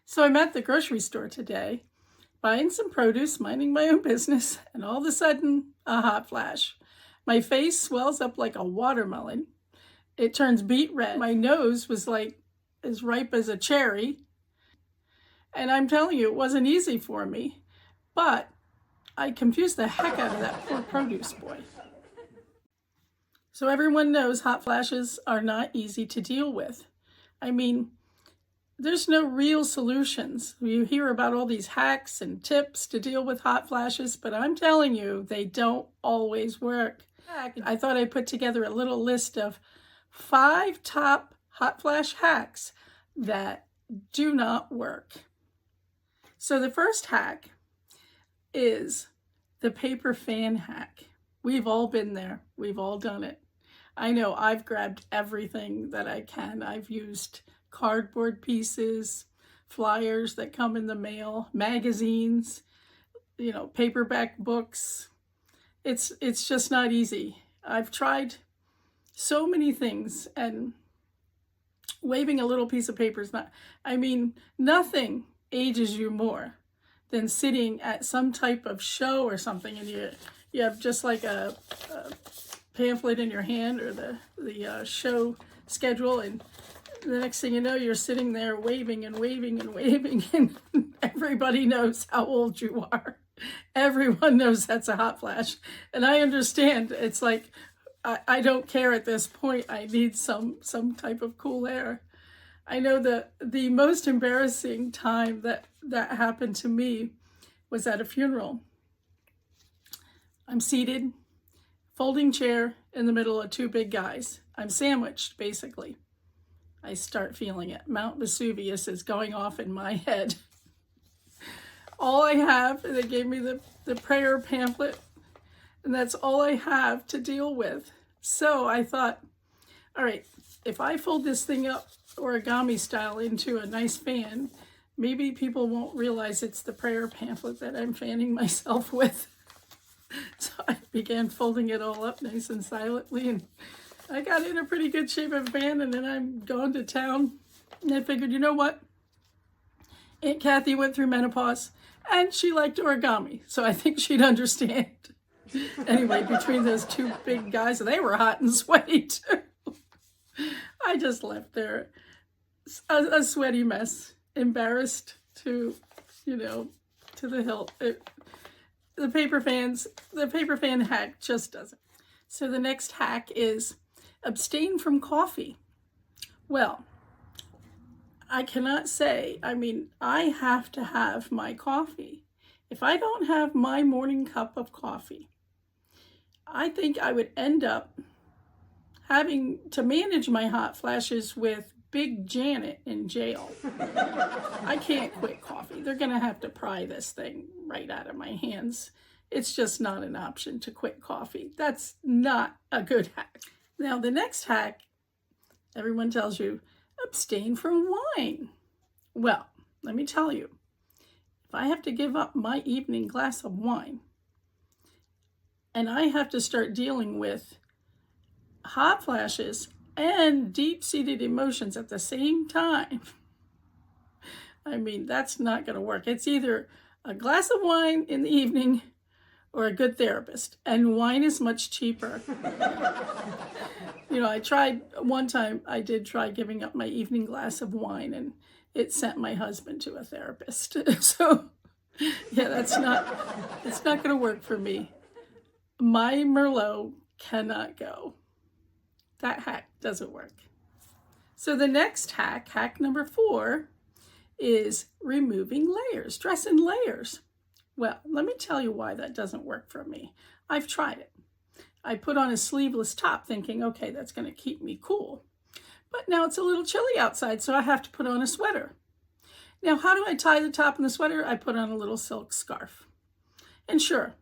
So I'm at the grocery store today, buying some produce, minding my own business, and all of a sudden, a hot flash. My face swells up like a watermelon. It turns beet red. My nose was like as ripe as a cherry. And I'm telling you, it wasn't easy for me, but I confused the heck out of that poor produce boy. So everyone knows hot flashes are not easy to deal with. I mean, there's no real solutions. You hear about all these hacks and tips to deal with hot flashes, but I'm telling you, they don't always work. I thought I'd put together a little list of 5 top hot flash hacks that do not work. So the first hack is the paper fan hack. We've all been there. We've all done it. I know I've grabbed everything that I can. I've used cardboard pieces, flyers that come in the mail, magazines, paperback books. It's just not easy. I've tried so many things, and waving a little piece of paper is not, nothing ages you more than sitting at some type of show or something, and you have just like a pamphlet in your hand, or the show schedule, and the next thing you know, you're sitting there waving and waving and waving, and everybody knows how old you are. Everyone knows that's a hot flash. And I understand. It's like, I don't care at this point. I need some type of cool air. I know that the most embarrassing time that happened to me was at a funeral. I'm seated, folding chair in the middle of 2 big guys. I'm sandwiched, basically. I start feeling it. Mount Vesuvius is going off in my head. All I have, they gave me the prayer pamphlet, and that's all I have to deal with. So I thought, all right, if I fold this thing up origami style into a nice fan, maybe people won't realize it's the prayer pamphlet that I'm fanning myself with. So I began folding it all up nice and silently, and I got in a pretty good shape of a fan, and then I'm going to town. And I figured, you know what? Aunt Kathy went through menopause, and she liked origami, so I think she'd understand. Anyway, between those 2 big guys, they were hot and sweaty too. I just left there a sweaty mess, embarrassed to the hilt. The paper fan hack just doesn't. So the next hack is abstain from coffee. Well, I cannot say, I have to have my coffee. If I don't have my morning cup of coffee, I think I would end up having to manage my hot flashes with Big Janet in jail. I can't quit coffee. They're going to have to pry this thing right out of my hands. It's just not an option to quit coffee. That's not a good hack. Now, the next hack, everyone tells you, abstain from wine. Well, let me tell you, if I have to give up my evening glass of wine, and I have to start dealing with hot flashes and deep-seated emotions at the same time, that's not going to work. It's either a glass of wine in the evening or a good therapist, and wine is much cheaper. I tried one time, I did try giving up my evening glass of wine, and it sent my husband to a therapist. So yeah, it's not going to work for me. My Merlot cannot go. That hack doesn't work. So the next hack number 4, is removing layers, dress in layers. Well, let me tell you why that doesn't work for me. I've tried it. I put on a sleeveless top thinking, okay, that's going to keep me cool. But now it's a little chilly outside, so I have to put on a sweater. Now, how do I tie the top in the sweater? I put on a little silk scarf. And sure,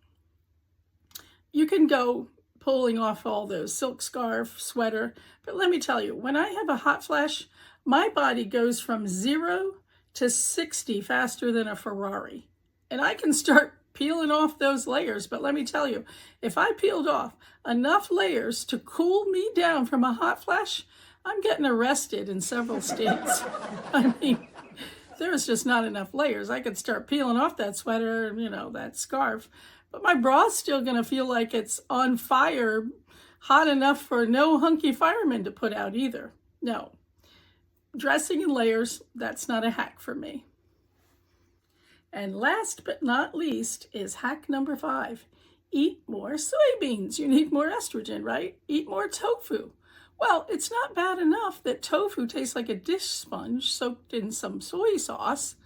you can go pulling off all those silk scarf, sweater, but let me tell you, when I have a hot flash, my body goes from 0 to 60 faster than a Ferrari. And I can start peeling off those layers, but let me tell you, if I peeled off enough layers to cool me down from a hot flash, I'm getting arrested in several states. there's just not enough layers. I could start peeling off that sweater, that scarf, but my bra's still going to feel like it's on fire, hot enough for no hunky fireman to put out either. No. Dressing in layers, that's not a hack for me. And last but not least is hack number 5. Eat more soybeans. You need more estrogen, right? Eat more tofu. Well, it's not bad enough that tofu tastes like a dish sponge soaked in some soy sauce,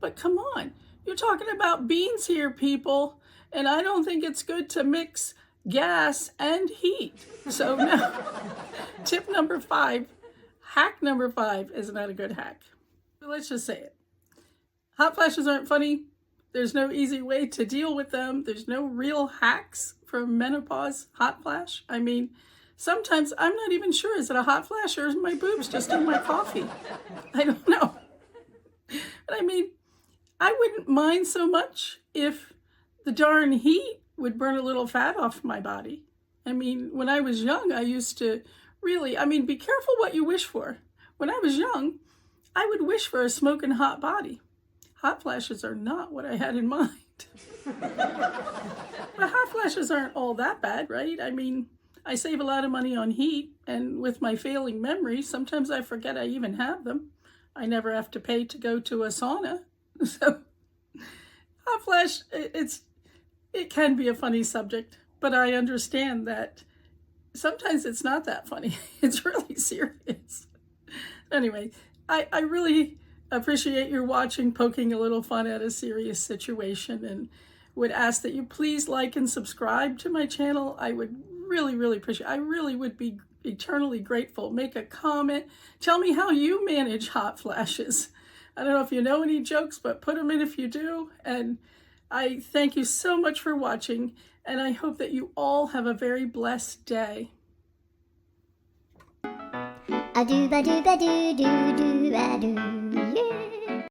but come on, you're talking about beans here, people, and I don't think it's good to mix gas and heat. So no, tip number 5, hack number 5 is not a good hack. Let's just say it. Hot flashes aren't funny. There's no easy way to deal with them. There's no real hacks for menopause hot flash. I mean, sometimes I'm not even sure, is it a hot flash or is my boobs just in my coffee? I don't know. But I mean, I wouldn't mind so much if the darn heat would burn a little fat off my body. I mean, when I was young, I used to really, be careful what you wish for. When I was young, I would wish for a smoking hot body. Hot flashes are not what I had in mind. But hot flashes aren't all that bad, right? I mean, I save a lot of money on heat, and with my failing memory, sometimes I forget I even have them. I never have to pay to go to a sauna. So, hot flash, it can be a funny subject, but I understand that sometimes it's not that funny. It's really serious. Anyway, I really appreciate your watching, poking a little fun at a serious situation, and would ask that you please like and subscribe to my channel. I would really, really appreciate it. I really would be eternally grateful. Make a comment. Tell me how you manage hot flashes. I don't know if you know any jokes, but put them in if you do. And I thank you so much for watching, and I hope that you all have a very blessed day. A doo ba doo ba doo doo doo ba doo.